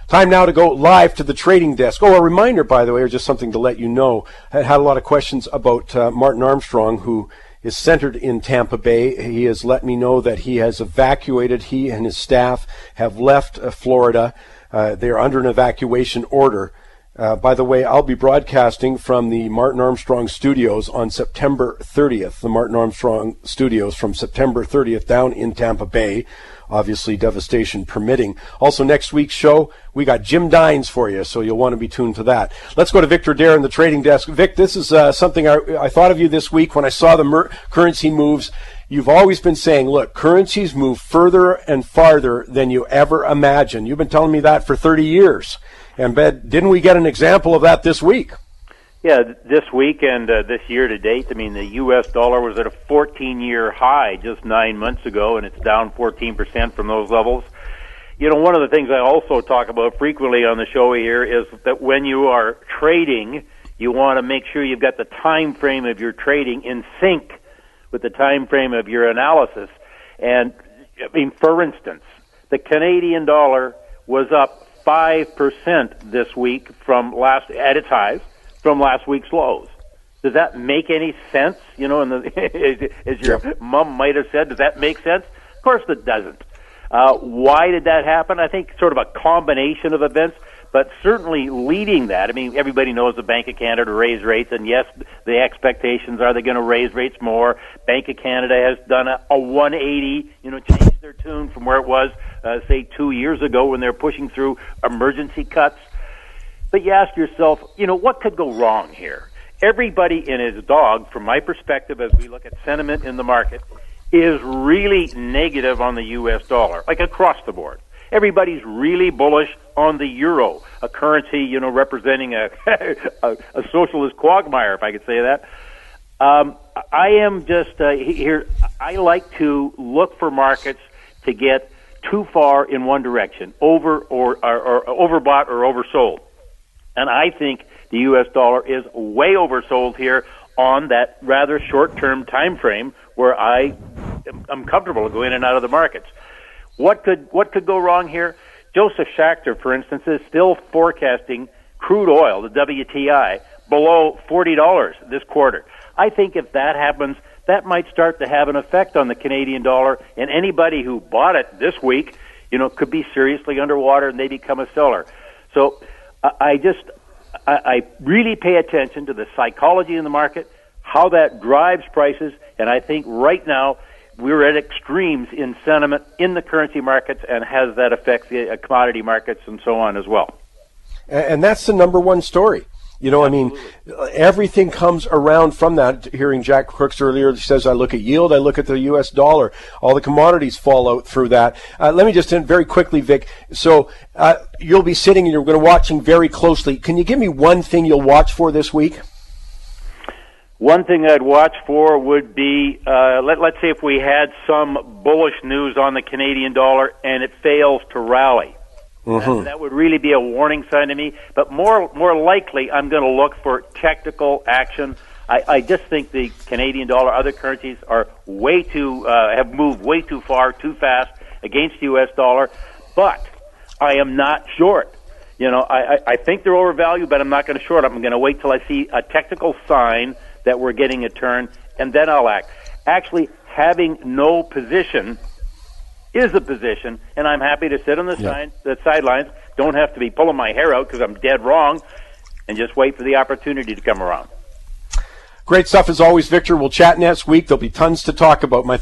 Time now to go live to the trading desk. Oh, a reminder, by the way, or just something to let you know, I had a lot of questions about Martin Armstrong, who is centered in Tampa Bay. He has let me know that he has evacuated. He and his staff have left Florida. They are under an evacuation order. By the way, I'll be broadcasting from the Martin Armstrong Studios on September 30th. The Martin Armstrong Studios from September 30th down in Tampa Bay. Obviously, devastation permitting. Also, next week's show, we got Jim Dines for you, so you'll want to be tuned to that. Let's go to Victor Adair in the trading desk. Vic, this is something I thought of you this week when I saw the currency moves. You've always been saying, look, currencies move further and farther than you ever imagined. You've been telling me that for 30 years. And didn't we get an example of that this week? Yeah, this week and this year to date, I mean, the U.S. dollar was at a 14-year high just 9 months ago, and it's down 14% from those levels. You know, one of the things I also talk about frequently on the show here is that when you are trading, you want to make sure you've got the time frame of your trading in sync with the time frame of your analysis. And, I mean, for instance, the Canadian dollar was up 5% this week at its highs from last week's lows. Does that make any sense? You know, as your mom might have said, does that make sense? Of course it doesn't. Why did that happen? I think sort of a combination of events, but certainly leading that. I mean, everybody knows the Bank of Canada raised rates, and yes, the expectations are they're going to raise rates more. Bank of Canada has done a 180, changed their tune from where it was, say, 2 years ago when they're pushing through emergency cuts. But you ask yourself, what could go wrong here? Everybody and his dog, from my perspective, as we look at sentiment in the market, is really negative on the U.S. dollar, like across the board. Everybody's really bullish on the euro, a currency, representing a socialist quagmire, if I could say that. I am just here. I like to look for markets to get too far in one direction, over or overbought or oversold. And I think the U.S. dollar is way oversold here on that rather short-term time frame where I am comfortable going in and out of the markets. What could go wrong here? Joseph Schachter, for instance, is still forecasting crude oil, the WTI, below $40 this quarter. I think if that happens, that might start to have an effect on the Canadian dollar, and anybody who bought it this week, could be seriously underwater and they become a seller. So I really pay attention to the psychology in the market, how that drives prices, and I think right now we're at extremes in sentiment in the currency markets, and has that affect the commodity markets and so on as well. And that's the number one story. I mean, everything comes around from that. Hearing Jack Crooks earlier, he says, I look at yield, I look at the U.S. dollar. All the commodities fall out through that. Let me just end very quickly, Vic. So you'll be sitting and you're going to watching very closely. Can you give me one thing you'll watch for this week? One thing I'd watch for would be, let's say if we had some bullish news on the Canadian dollar and it fails to rally. Mm-hmm. That would really be a warning sign to me. But more likely, I'm going to look for technical action. I just think the Canadian dollar, other currencies are have moved way too far, too fast against the U.S. dollar. But I am not short. I think they're overvalued, but I'm not going to short them. I'm going to wait till I see a technical sign that we're getting a turn, and then I'll act. Actually, having no position is a position, and I'm happy to sit on the sidelines, don't have to be pulling my hair out because I'm dead wrong, and just wait for the opportunity to come around. Great stuff as always, Victor. We'll chat next week. There'll be tons to talk about. My